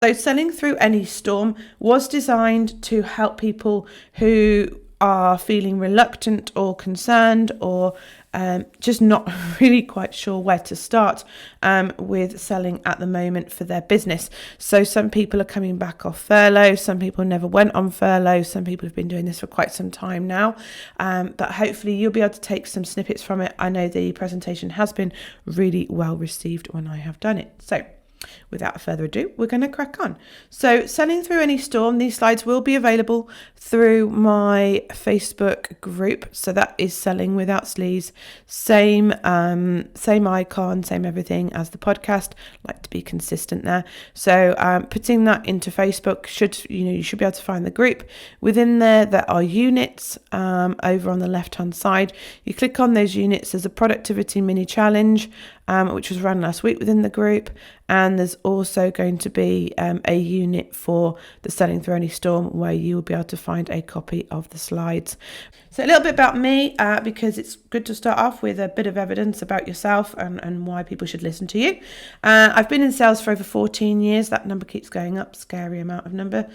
So selling through any storm was designed to help people who are feeling reluctant or concerned or just not really quite sure where to start with selling at the moment for their business. So some people are coming back off furlough, some people never went on furlough, some people have been doing this for quite some time now, but hopefully you'll be able to take some snippets from it. I know the presentation has been really well received when I have done it. So without further ado, we're going to crack on. So selling through any storm, these slides will be available through my Facebook group. So that is Selling Without Sleaze. Same icon, same everything as the podcast. Like to be consistent there. So putting that into Facebook, you should be able to find the group. Within there are units over on the left-hand side. You click on those units. There's a productivity mini challenge, which was run last week within the group. And there's also going to be a unit for the Selling Through Any Storm where you will be able to find a copy of the slides. So a little bit about me, because it's good to start off with a bit of evidence about yourself and why people should listen to you. I've been in sales for over 14 years. That number keeps going up, scary amount of number.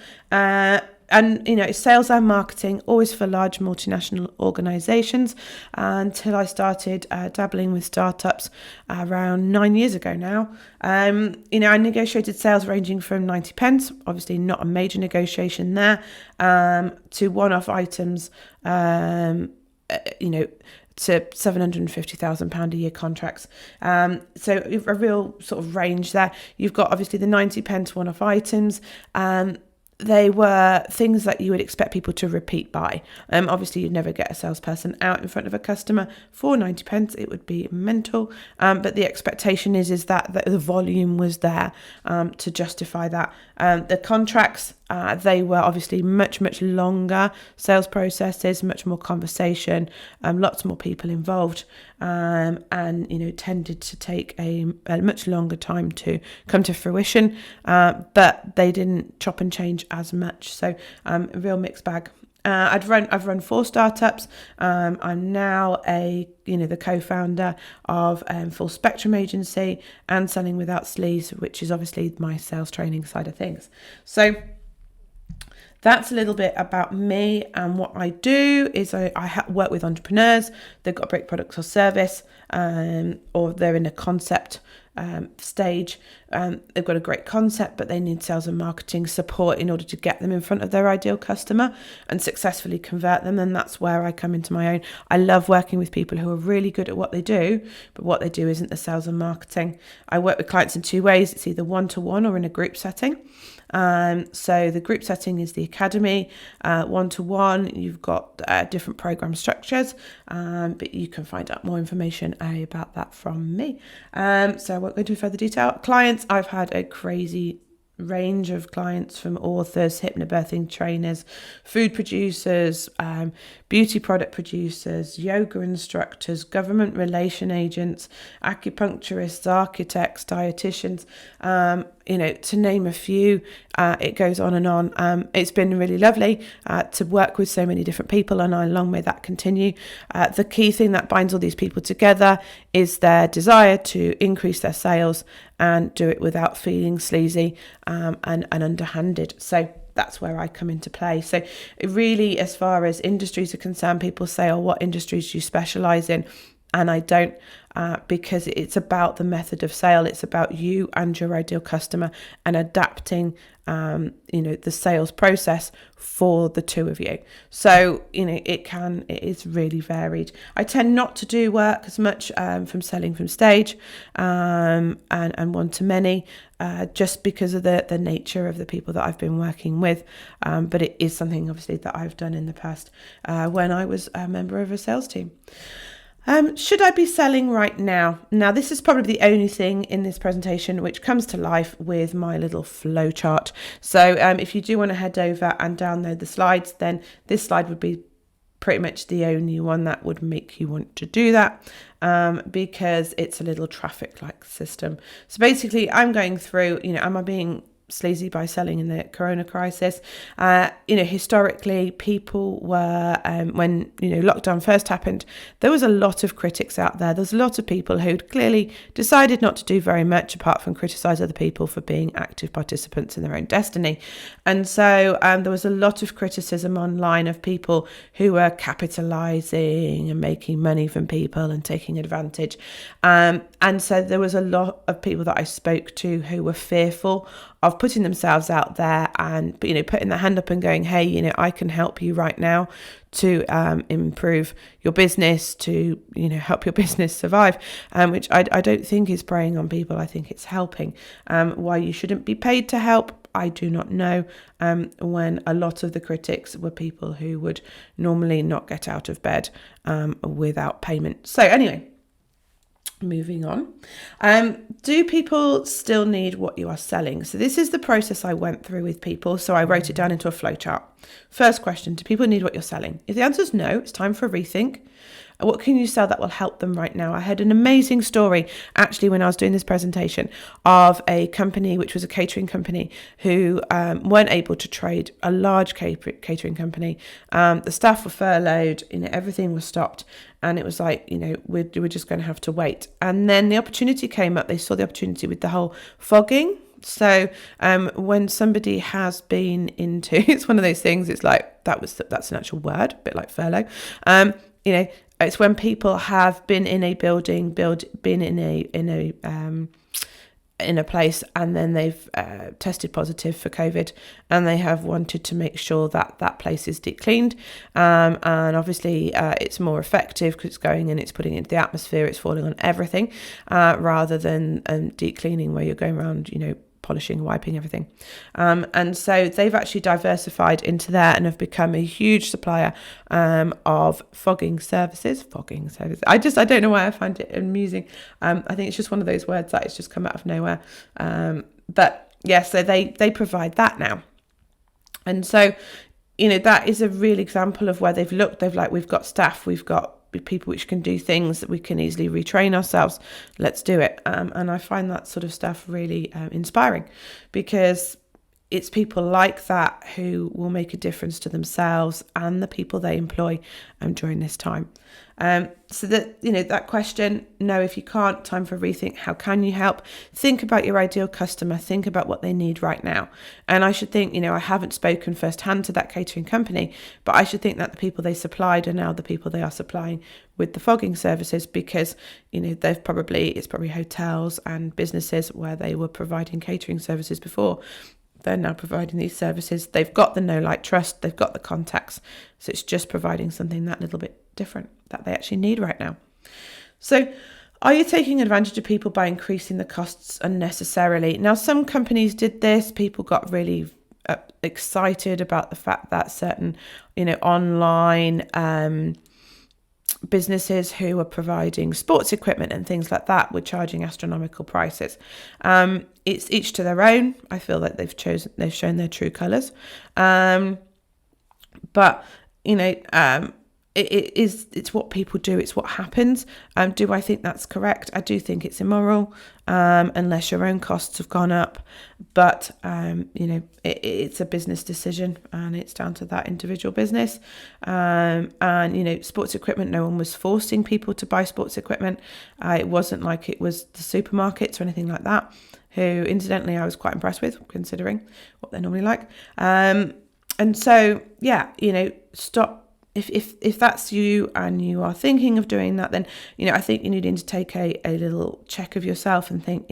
And, it's sales and marketing, always for large multinational organizations, until I started dabbling with startups around 9 years ago now. I negotiated sales ranging from 90 pence, obviously not a major negotiation there, to one-off items, to £750,000 a year contracts. So a real sort of range there. You've got obviously the 90 pence one-off items. They were things that you would expect people to repeat buy. Obviously, you'd never get a salesperson out in front of a customer for 90 pence. It would be mental. But the expectation is that the volume was there to justify that. The contracts, they were obviously much, much longer sales processes, much more conversation, lots more people involved, and, tended to take a much longer time to come to fruition, but they didn't chop and change as much. So a real mixed bag. I've run 4 startups. I'm now the co-founder of Full Spectrum Agency and Selling Without Sleaze, which is obviously my sales training side of things. So that's a little bit about me, and what I do is I work with entrepreneurs. They've got a great product or service, or they're in a concept stage. They've got a great concept, but they need sales and marketing support in order to get them in front of their ideal customer and successfully convert them. And that's where I come into my own. I love working with people who are really good at what they do, but what they do isn't the sales and marketing. I work with clients in 2 ways. It's either one-to-one or in a group setting. So the group setting is the academy. One-to-one, you've got different program structures, but you can find out more information about that from me. So I won't go into further detail. Clients, I've had a crazy range of clients, from authors, hypnobirthing trainers, food producers, beauty product producers, yoga instructors, government relation agents, acupuncturists, architects, dietitians, to name a few. It goes on and on. It's been really lovely to work with so many different people, and long may that continue. The key thing that binds all these people together is their desire to increase their sales and do it without feeling sleazy and underhanded. So that's where I come into play. So it really, as far as industries are concerned, people say, what industries do you specialize in? And I don't, because it's about the method of sale. It's about you and your ideal customer and adapting, the sales process for the two of you. So, it is really varied. I tend not to do work as much from selling from stage and one-to-many, just because of the nature of the people that I've been working with. But it is something, obviously, that I've done in the past when I was a member of a sales team. Should I be selling right now? Now, this is probably the only thing in this presentation which comes to life with my little flow chart. So if you do want to head over and download the slides, then this slide would be pretty much the only one that would make you want to do that, because it's a little traffic light system. So basically, I'm going through, am I being sleazy by selling in the corona crisis. Historically, people were, when, lockdown first happened, there was a lot of critics out there. There's a lot of people who'd clearly decided not to do very much apart from criticise other people for being active participants in their own destiny. And so there was a lot of criticism online of people who were capitalising and making money from people and taking advantage. And so there was a lot of people that I spoke to who were fearful of putting themselves out there and, putting their hand up and going, hey, I can help you right now to improve your business, to, help your business survive, which I don't think is preying on people. I think it's helping. Why you shouldn't be paid to help, I do not know, when a lot of the critics were people who would normally not get out of bed without payment. So anyway, moving on. Do people still need what you are selling? So this is the process I went through with people. So I wrote it down into a flowchart. First question, do people need what you're selling? If the answer is no, it's time for a rethink. What can you sell that will help them right now? I had an amazing story actually when I was doing this presentation of a company, which was a catering company, who weren't able to trade, a large catering company. The staff were furloughed, everything was stopped. And it was like, we're just going to have to wait. And then the opportunity came up. They saw the opportunity with the whole fogging. So when somebody has been into, it's one of those things, it's like, that's an actual word, a bit like furlough. It's when people have been in a building, been in a place, and then they've tested positive for COVID, and they have wanted to make sure that that place is deep cleaned, and obviously it's more effective because it's going and it's putting it into the atmosphere, it's falling on everything, rather than deep cleaning where you're going around, polishing, wiping everything. And so they've actually diversified into there and have become a huge supplier of fogging services. I don't know why I find it amusing. I think it's just one of those words that it's just come out of nowhere. But yeah, so they provide that now. And so, that is a real example of where they've like, we've got staff, we've got people which can do things that we can easily retrain ourselves. Let's do it. And I find that sort of stuff really inspiring, because it's people like that who will make a difference to themselves and the people they employ during this time. So that, that question, no, if you can't, time for a rethink. How can you help? Think about your ideal customer. Think about what they need right now. And I should think, I haven't spoken firsthand to that catering company, but I should think that the people they supplied are now the people they are supplying with the fogging services, because, it's probably hotels and businesses where they were providing catering services before. They're now providing these services. They've got the know, like, trust. They've got the contacts. So it's just providing something that little bit different that they actually need right now. So are you taking advantage of people by increasing the costs unnecessarily? Now, some companies did this. People got really excited about the fact that certain, online businesses who are providing sports equipment and things like that were charging astronomical prices. It's each to their own. I feel like they've shown their true colours. But it's what people do. It's what happens. Do I think that's correct? I do think it's immoral, unless your own costs have gone up. But, it's a business decision, and it's down to that individual business. And, sports equipment, no one was forcing people to buy sports equipment. It wasn't like it was the supermarkets or anything like that, who, incidentally, I was quite impressed with, considering what they're normally like. And so, yeah, stop. If that's you and you are thinking of doing that, then, I think you need to take a little check of yourself and think,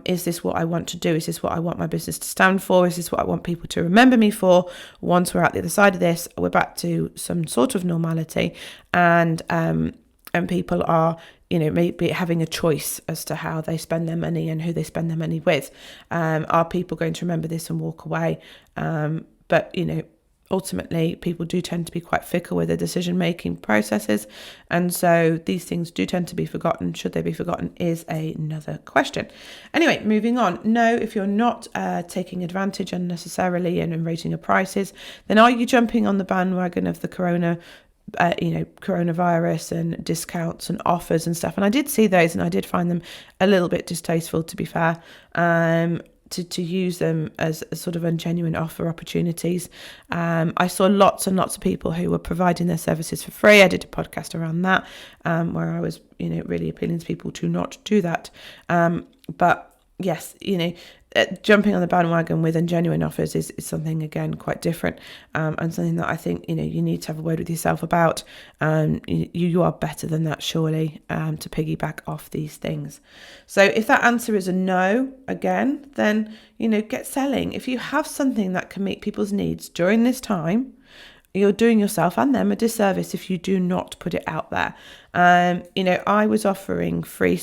is this what I want to do? Is this what I want my business to stand for? Is this what I want people to remember me for? Once we're out the other side of this, we're back to some sort of normality, and people are, maybe having a choice as to how they spend their money and who they spend their money with. Are people going to remember this and walk away? But, ultimately, people do tend to be quite fickle with their decision-making processes. And so these things do tend to be forgotten. Should they be forgotten is another question. Anyway, moving on. No, if you're not taking advantage unnecessarily and raising your prices, then are you jumping on the bandwagon of the coronavirus and discounts and offers and stuff? And I did see those, and I did find them a little bit distasteful, to be fair. to use them as a sort of ungenuine offer opportunities. I saw lots and lots of people who were providing their services for free. I did a podcast around that, where I was, really appealing to people to not do that. But yes, jumping on the bandwagon with ungenuine offers is something, again, quite different, and something that I think, you need to have a word with yourself about. You are better than that, surely, to piggyback off these things. So if that answer is a no, again, then, get selling. If you have something that can meet people's needs during this time, you're doing yourself and them a disservice if you do not put it out there. I was offering free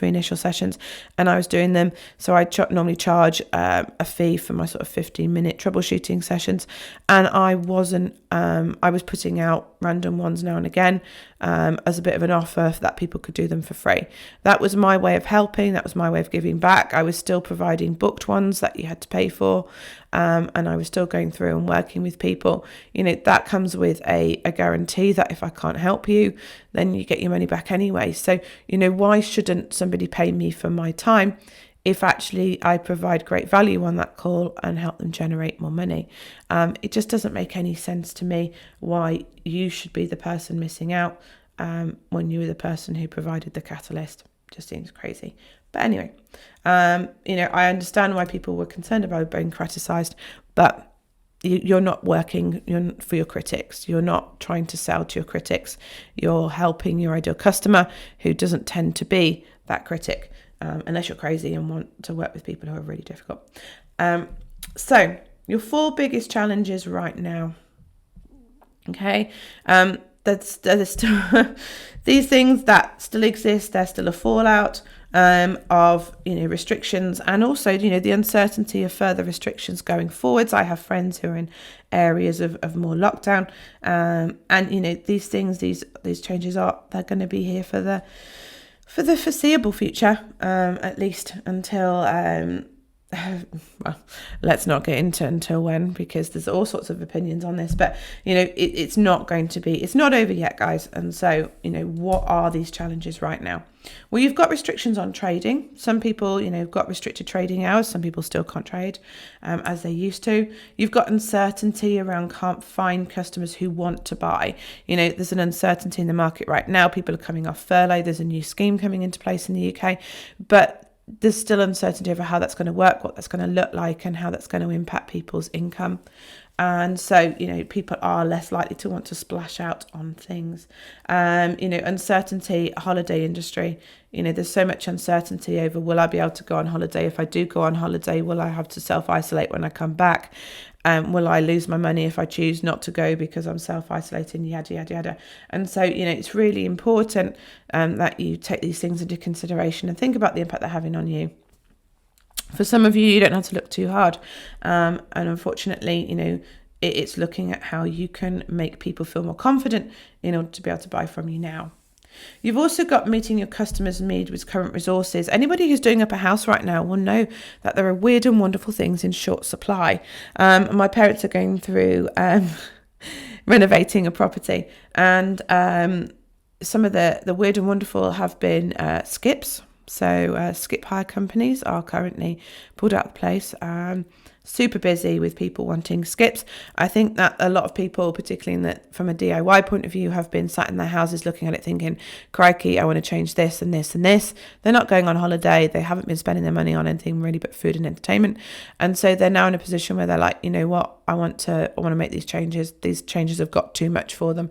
initial sessions, and I was doing them. So I normally charge a fee for my sort of 15-minute troubleshooting sessions. And I was putting out random ones now and again as a bit of an offer that people could do them for free. That was my way of helping. That was my way of giving back. I was still providing booked ones that you had to pay for. And I was still going through and working with people. That comes with a guarantee that if I can't help you, then you get your money back anyway. So, why shouldn't somebody pay me for my time if actually I provide great value on that call and help them generate more money? It just doesn't make any sense to me why you should be the person missing out when you were the person who provided the catalyst. Just seems crazy. But anyway, I understand why people were concerned about being criticised, but you're not working for your critics. You're not trying to sell to your critics. You're helping your ideal customer, who doesn't tend to be that critic, unless you're crazy and want to work with people who are really difficult. So your 4 biggest challenges right now. Okay. That's still these things that still exist. There's still a fallout of restrictions, and also the uncertainty of further restrictions going forwards. I have friends who are in areas of more lockdown, and these things, these changes they're going to be here for the foreseeable future, at least until well, let's not get into until when, because there's all sorts of opinions on this, but it's not over yet, guys. And so what are these challenges right now? Well, you've got restrictions on trading. Some people have got restricted trading hours. Some people still can't trade as they used to. You've got uncertainty around can't find customers who want to buy. There's an uncertainty in the market right now. People are coming off furlough. There's a new scheme coming into place in the UK, but there's still uncertainty over how that's going to work, what that's going to look like, and how that's going to impact people's income. And so, people are less likely to want to splash out on things. Uncertainty, holiday industry. There's so much uncertainty over, will I be able to go on holiday? If I do go on holiday, will I have to self-isolate when I come back? Will I lose my money if I choose not to go because I'm self-isolating, yada, yada, yada. And so, it's really important that you take these things into consideration and think about the impact they're having on you. For some of you, you don't have to look too hard. And unfortunately, it's looking at how you can make people feel more confident in order to be able to buy from you now. You've also got meeting your customers' needs with current resources. Anybody who's doing up a house right now will know that there are weird and wonderful things in short supply. My parents are going through renovating a property, and some of the weird and wonderful have been skips. So skip hire companies are currently pulled out of the place. Super busy with people wanting skips. I think that a lot of people, particularly from a DIY point of view, have been sat in their houses looking at it thinking, crikey, I want to change this and this and this. They're not going on holiday. They haven't been spending their money on anything really but food and entertainment. And so they're now in a position where they're like, you know what, I want to make these changes. These changes have got too much for them.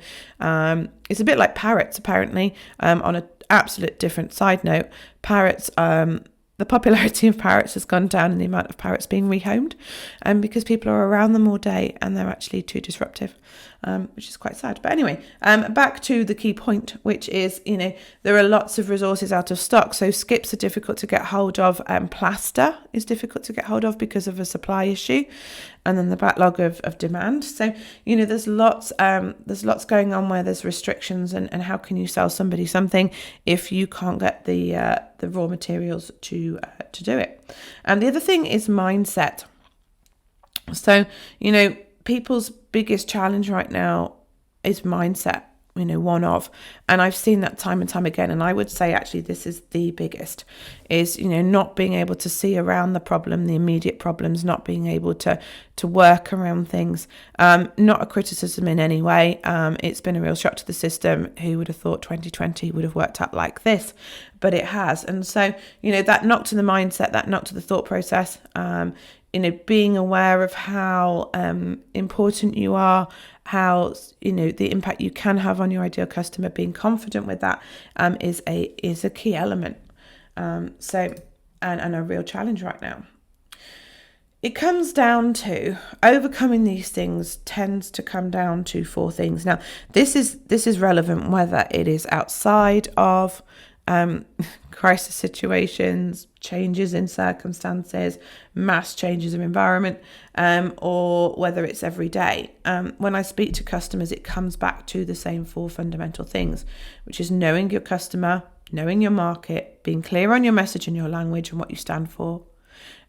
It's a bit like parrots, apparently. On an absolute different side note, parrots, the popularity of parrots has gone down in the amount of parrots being rehomed, because people are around them all day and they're actually too disruptive, which is quite sad. But anyway, back to the key point, which is, there are lots of resources out of stock. So skips are difficult to get hold of. Plaster is difficult to get hold of because of a supply issue, and then the backlog of demand. So, there's lots going on where there's restrictions, and how can you sell somebody something if you can't get the raw materials to do it? And the other thing is mindset. So, people's biggest challenge right now is mindset. one of. And I've seen that time and time again. And I would say actually this is the biggest, is, not being able to see around the problem, the immediate problems, not being able to work around things. Not a criticism in any way. It's been a real shock to the system. Who would have thought 2020 would have worked out like this? But it has. And so, that knock to the mindset, that knock to the thought process, being aware of how important you are, how the impact you can have on your ideal customer, being confident with that is a key element. So a real challenge right now. It comes down to overcoming these things tends to come down to 4 things. Now, this is relevant whether it is outside of crisis situations, changes in circumstances, mass changes of environment, or whether it's every day. When I speak to customers, it comes back to the same 4 fundamental things, which is knowing your customer, knowing your market, being clear on your message and your language and what you stand for,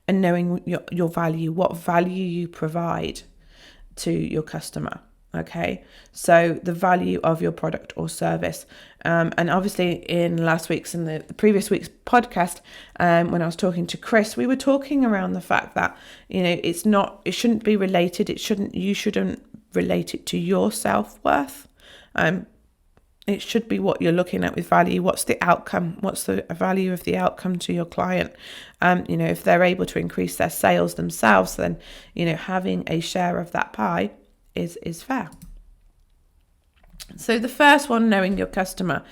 and knowing your value, what value you provide to your customer. Okay, so the value of your product or service. And obviously in last week's and the previous week's podcast, when I was talking to Chris, we were talking around the fact that, it shouldn't be related. You shouldn't relate it to your self-worth. It should be what you're looking at with value. What's the outcome? What's the value of the outcome to your client? If they're able to increase their sales themselves, then, having a share of that pie is fair. So the first one, knowing your customer.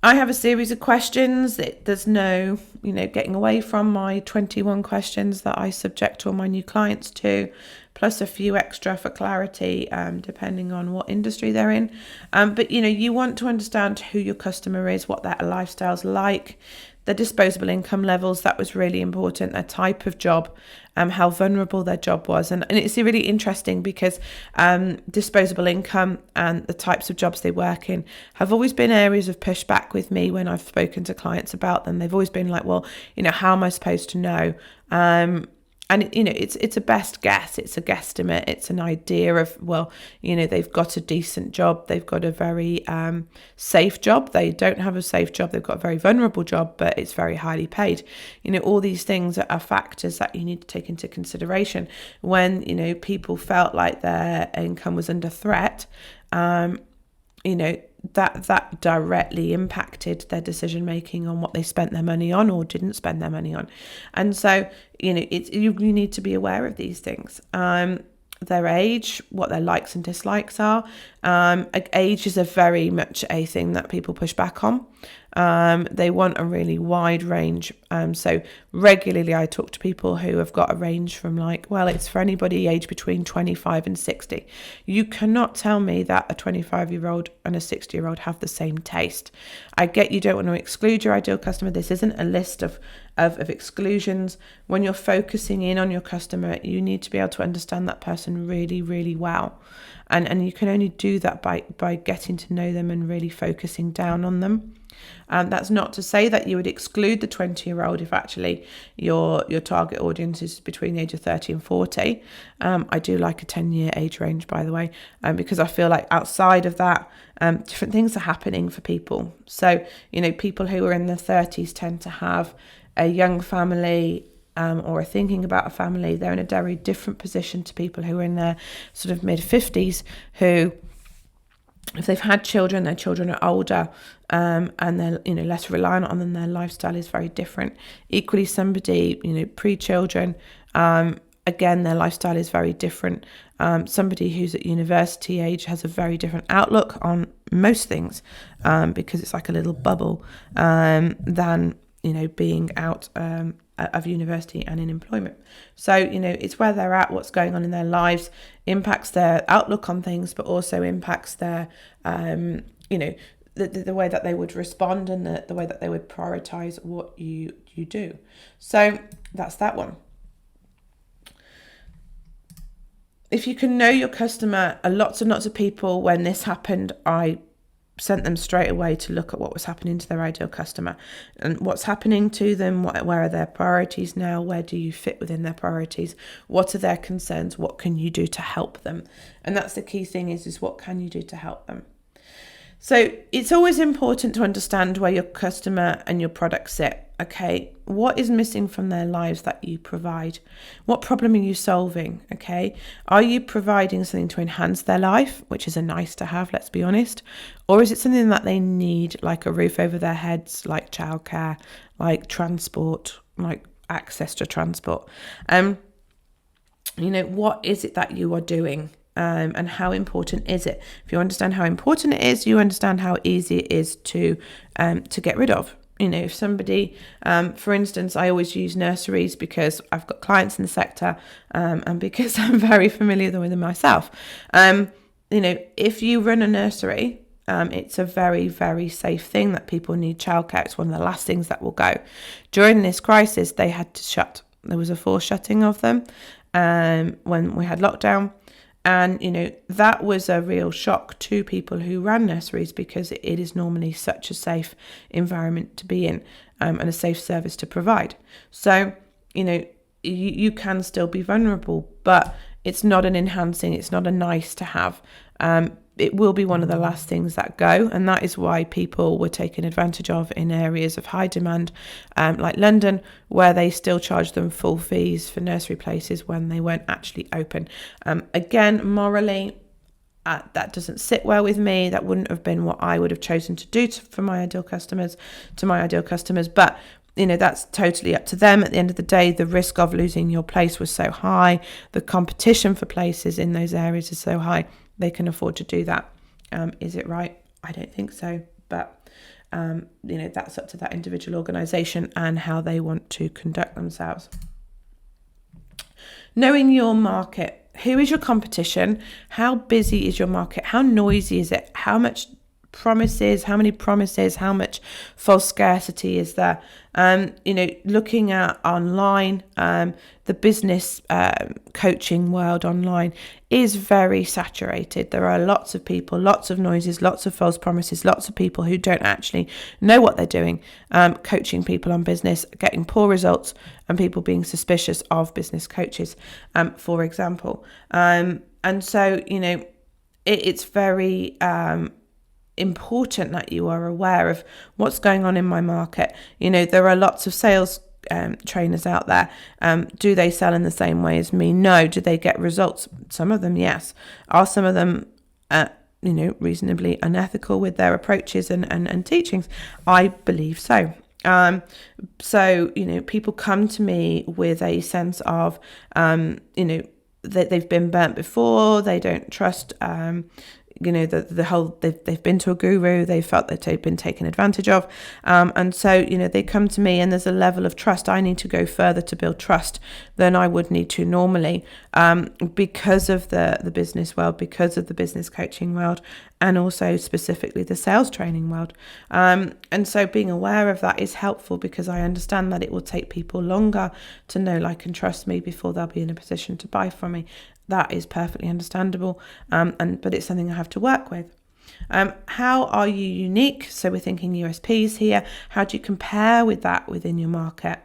I have a series of questions. There's no, getting away from my 21 questions that I subject all my new clients to, plus a few extra for clarity, depending on what industry they're in. But, you want to understand who your customer is, what their lifestyle's like, their disposable income levels. That was really important. Their type of job, how vulnerable their job was. And it's really interesting because disposable income and the types of jobs they work in have always been areas of pushback with me when I've spoken to clients about them. They've always been like, well, how am I supposed to know? And, it's a best guess. It's a guesstimate. It's an idea of, well, they've got a decent job. They've got a very safe job. They don't have a safe job. They've got a very vulnerable job, but it's very highly paid. All these things are factors that you need to take into consideration when, people felt like their income was under threat. That directly impacted their decision making on what they spent their money on or didn't spend their money on. And so, you need to be aware of these things. Their age, what their likes and dislikes are. Age is a very much a thing that people push back on. They want a really wide range. So regularly I talk to people who have got a range from it's for anybody aged between 25 and 60. You cannot tell me that a 25-year-old and a 60-year-old have the same taste. I get you don't want to exclude your ideal customer. This isn't a list of exclusions. When you're focusing in on your customer, you need to be able to understand that person really, really well. And you can only do that by getting to know them and really focusing down on them. That's not to say that you would exclude the 20-year-old if actually your target audience is between the age of 30 and 40. I do like a 10-year age range, by the way, because I feel like outside of that, different things are happening for people. So, people who are in their 30s tend to have a young family, or are thinking about a family. They're in a very different position to people who are in their sort of mid-50s who, if they've had children, their children are older, and they're less reliant on them. Their lifestyle is very different. Equally, somebody pre-children, again, their lifestyle is very different. Somebody who's at university age has a very different outlook on most things, because it's like a little bubble, than being out of university and in employment. So, it's where they're at, what's going on in their lives, impacts their outlook on things, but also impacts their, the way that they would respond and the way that they would prioritize what you do. So that's that one. If you can know your customer, lots and lots of people, when this happened, I sent them straight away to look at what was happening to their ideal customer and what's happening to them, where are their priorities now, where do you fit within their priorities, what are their concerns, what can you do to help them. And that's the key thing is what can you do to help them. So it's always important to understand where your customer and your product sit. Okay, what is missing from their lives that you provide? What problem are you solving? Okay, are you providing something to enhance their life, which is a nice to have, let's be honest, or is it something that they need, like a roof over their heads, like childcare, like transport, like access to transport? What is it that you are doing? And how important is it? If you understand how important it is, you understand how easy it is to get rid of. If somebody, for instance, I always use nurseries because I've got clients in the sector, and because I'm very familiar with them myself. If you run a nursery, it's a very, very safe thing that people need childcare. It's one of the last things that will go. During this crisis, they had to shut. There was a forced shutting of them when we had lockdown. And, that was a real shock to people who ran nurseries because it is normally such a safe environment to be in, and a safe service to provide. So, you can still be vulnerable, but it's not an enhancing, it's not a nice to have. It will be one of the last things that go, and that is why people were taken advantage of in areas of high demand, like London, where they still charge them full fees for nursery places when they weren't actually open. Again, morally, that doesn't sit well with me. That wouldn't have been what I would have chosen to do for my ideal customers, but that's totally up to them. At the end of the day, the risk of losing your place was so high. The competition for places in those areas is so high. They can afford to do that. Is it right? I don't think so. But, that's up to that individual organisation and how they want to conduct themselves. Knowing your market. Who is your competition? How busy is your market? How noisy is it? How many promises, how much false scarcity is there? Looking at online, the business coaching world online is very saturated. There are lots of people, lots of noises, lots of false promises, lots of people who don't actually know what they're doing, coaching people on business, getting poor results, and people being suspicious of business coaches, for example. And so, it's very important that you are aware of what's going on in my market. There are lots of sales trainers out there. Do they sell in the same way as me? No. Do they get results? Some of them, yes. Are some of them reasonably unethical with their approaches and teachings? I believe so. So people come to me with a sense of that they've been burnt before. They don't trust the whole, they've been to a guru, they felt that they've been taken advantage of, and so they come to me, and there's a level of trust. I need to go further to build trust than I would need to normally, because of the business world, because of the business coaching world, and also specifically the sales training world, and so being aware of that is helpful, because I understand that it will take people longer to know, like, and trust me before they'll be in a position to buy from me. That is perfectly understandable, but it's something I have to work with. How are you unique? So we're thinking USPs here. How do you compare with that within your market?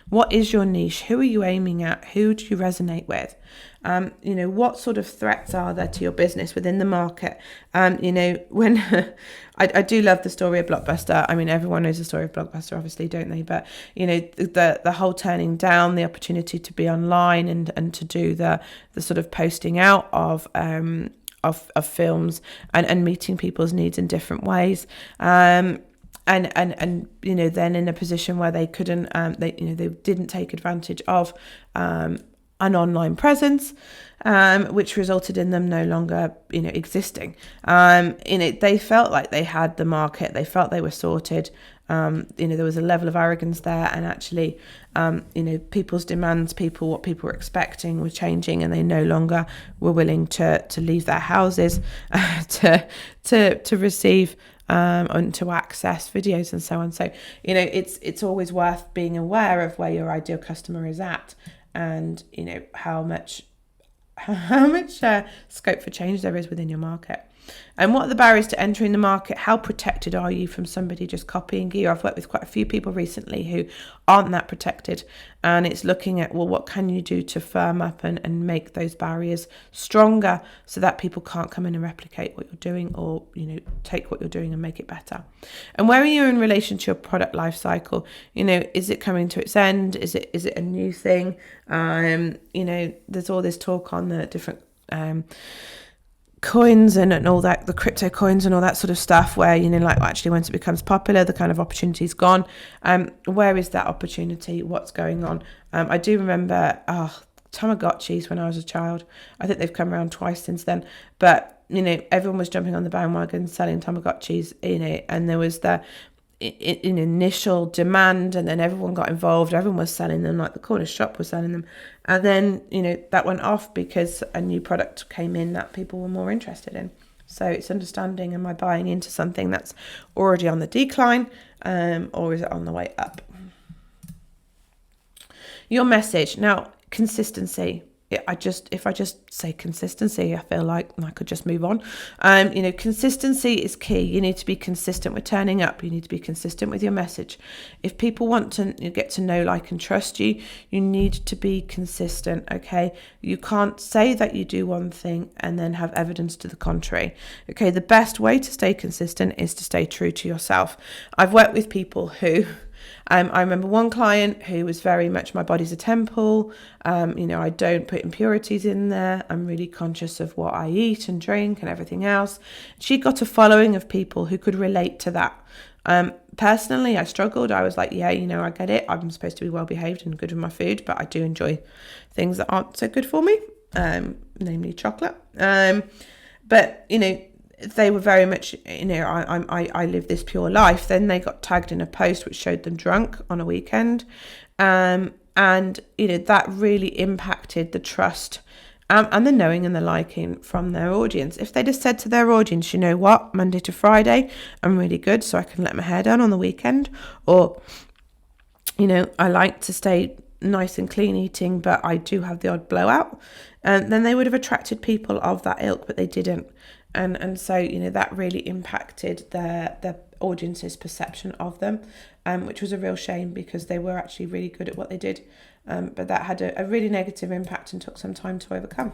What is your niche? Who are you aiming at? Who do you resonate with? What sort of threats are there to your business within the market? When I do love the story of Blockbuster. I mean, everyone knows the story of Blockbuster, obviously, don't they? But the whole turning down the opportunity to be online and to do the sort of posting out of films and meeting people's needs in different ways. And then in a position where they couldn't, they didn't take advantage of an online presence, which resulted in them no longer, existing. They felt like they had the market, they felt they were sorted. There was a level of arrogance there, and actually, people's demands, what people were expecting were changing, and they no longer were willing to leave their houses to receive and to access videos and so on. So, it's always worth being aware of where your ideal customer is at, and how much scope for change there is within your market. And what are the barriers to entering the market? How protected are you from somebody just copying you? I've worked with quite a few people recently who aren't that protected. And it's looking at, well, what can you do to firm up and make those barriers stronger so that people can't come in and replicate what you're doing, or, take what you're doing and make it better. And where are you in relation to your product life cycle? Is it coming to its end? Is it a new thing? There's all this talk on the different coins and all that, the crypto coins and all that sort of stuff, where actually once it becomes popular, the kind of opportunity's gone. Where is that opportunity? What's going on? I do remember Tamagotchis when I was a child. I think they've come around twice since then, but everyone was jumping on the bandwagon selling Tamagotchis, and there was the in initial demand, and then everyone got involved. Everyone was selling them, like the corner shop was selling them, and then that went off because a new product came in that people were more interested in. So it's understanding, am I buying into something that's already on the decline, or is it on the way up? Your message. Now, consistency. If I just say consistency, I feel like I could just move on. Consistency is key. You need to be consistent with turning up. You need to be consistent with your message. If people want to get to know, like, and trust you, you need to be consistent, okay? You can't say that you do one thing and then have evidence to the contrary, okay? The best way to stay consistent is to stay true to yourself. I've worked with people who... I remember one client who was very much, my body's a temple. I don't put impurities in there. I'm really conscious of what I eat and drink and everything else. She got a following of people who could relate to that. Personally, I struggled. I was like, I get it. I'm supposed to be well behaved and good with my food, but I do enjoy things that aren't so good for me, namely chocolate. But they were very much, I live this pure life. Then they got tagged in a post which showed them drunk on a weekend. And that really impacted the trust and the knowing and the liking from their audience. If they just said to their audience, you know what, Monday to Friday, I'm really good, so I can let my hair down on the weekend. Or, I like to stay nice and clean eating, but I do have the odd blowout. And then they would have attracted people of that ilk, but they didn't. And so, that really impacted their audience's perception of them, which was a real shame because they were actually really good at what they did. But that had a really negative impact and took some time to overcome.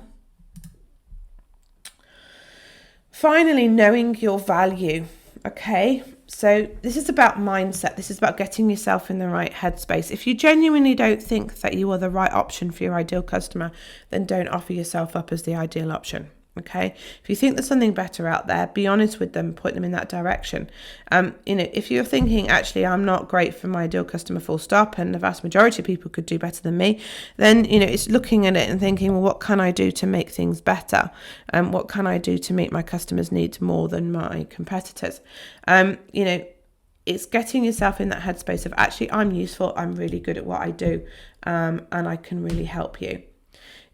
Finally, knowing your value. Okay, so this is about mindset. This is about getting yourself in the right headspace. If you genuinely don't think that you are the right option for your ideal customer, then don't offer yourself up as the ideal option. Okay, if you think there's something better out there, be honest with them, point them in that direction. If you're thinking, actually, I'm not great for my ideal customer, full stop, and the vast majority of people could do better than me, then, it's looking at it and thinking, well, what can I do to make things better? What can I do to meet my customers' needs more than my competitors? It's getting yourself in that headspace of, actually, I'm useful, I'm really good at what I do, and I can really help you.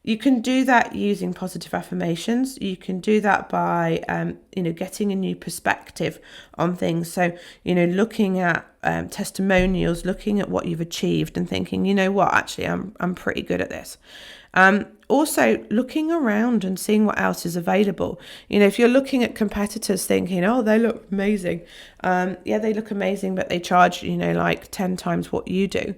You can do that using positive affirmations. You can do that by, getting a new perspective on things. So, looking at testimonials, looking at what you've achieved and thinking, you know what, actually, I'm pretty good at this. Also, looking around and seeing what else is available. If you're looking at competitors thinking, oh, they look amazing. They look amazing, but they charge, like 10 times what you do.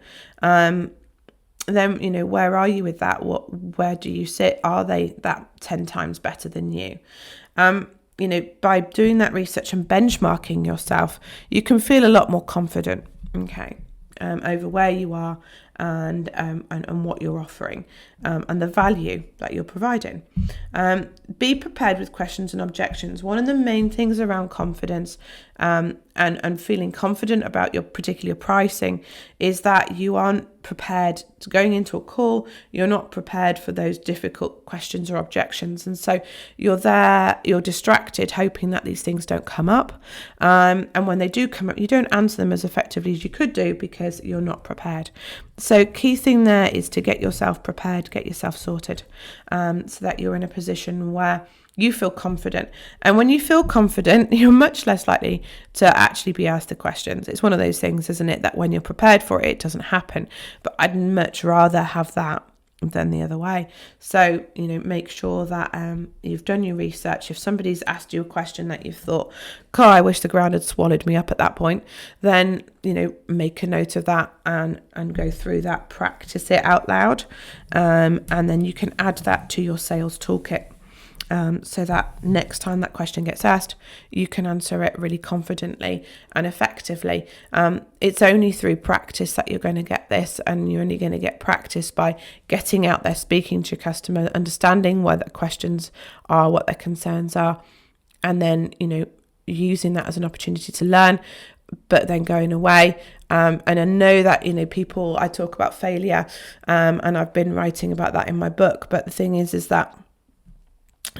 Then, where are you with that? Where do you sit? Are they that 10 times better than you? By doing that research and benchmarking yourself, you can feel a lot more confident, okay, over where you are and what you're offering, and the value that you're providing. Be prepared with questions and objections. One of the main things around confidence and feeling confident about your particular pricing is that you aren't prepared to going into a call. You're not prepared for those difficult questions or objections, and so you're distracted, hoping that these things don't come up. And when they do come up, you don't answer them as effectively as you could do because you're not prepared. So key thing there is to get yourself prepared, get yourself sorted, so that you're in a position where you feel confident. And when you feel confident, you're much less likely to actually be asked the questions. It's one of those things, isn't it, that when you're prepared for it, it doesn't happen. But I'd much rather have that than the other way. So, make sure that you've done your research. If somebody's asked you a question that you've thought, God, I wish the ground had swallowed me up at that point, then, make a note of that and go through that, practice it out loud. And then you can add that to your sales toolkit. So that next time that question gets asked, you can answer it really confidently and effectively. It's only through practice that you're going to get this, and you're only going to get practice by getting out there, speaking to your customer, understanding what their questions are, what their concerns are, and then, using that as an opportunity to learn, but then going away. And I know that, people, I talk about failure, and I've been writing about that in my book. But the thing is that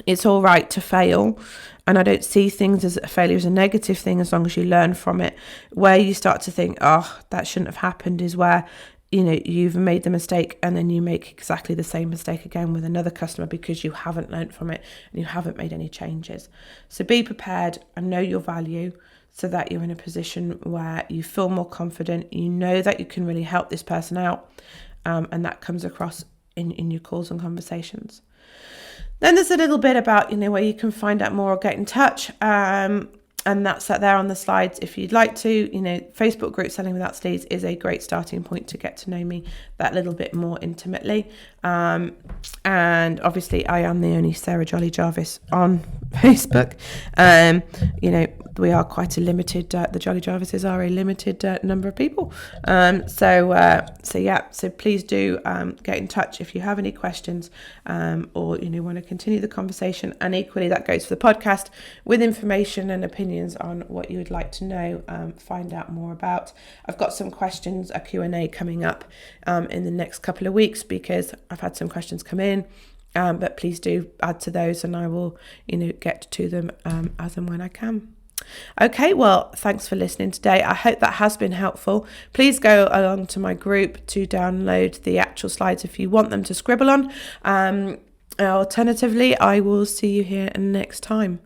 it's all right to fail, and I don't see things as a failure as a negative thing as long as you learn from it. Where you start to think, oh, that shouldn't have happened, is where you've made the mistake and then you make exactly the same mistake again with another customer because you haven't learned from it and you haven't made any changes. So be prepared and know your value, so that you're in a position where you feel more confident, you know that you can really help this person out, and that comes across in your calls and conversations. Then there's a little bit about, where you can find out more or get in touch. And that's there on the slides if you'd like to. Facebook group Selling Without Sleaze is a great starting point to get to know me that little bit more intimately. And obviously I am the only Sarah Jolly Jarvis on Facebook. We are quite a limited, the Jolly Jarvises are a limited number of people. So please do get in touch if you have any questions, or want to continue the conversation. And equally, that goes for the podcast, with information and opinions on what you would like to know, find out more about. I've got some questions, a Q&A coming up in the next couple of weeks, because I've had some questions come in. But please do add to those, and I will, get to them as and when I can. Okay, well, thanks for listening today. I hope that has been helpful. Please go along to my group to download the actual slides if you want them to scribble on. Alternatively, I will see you here next time.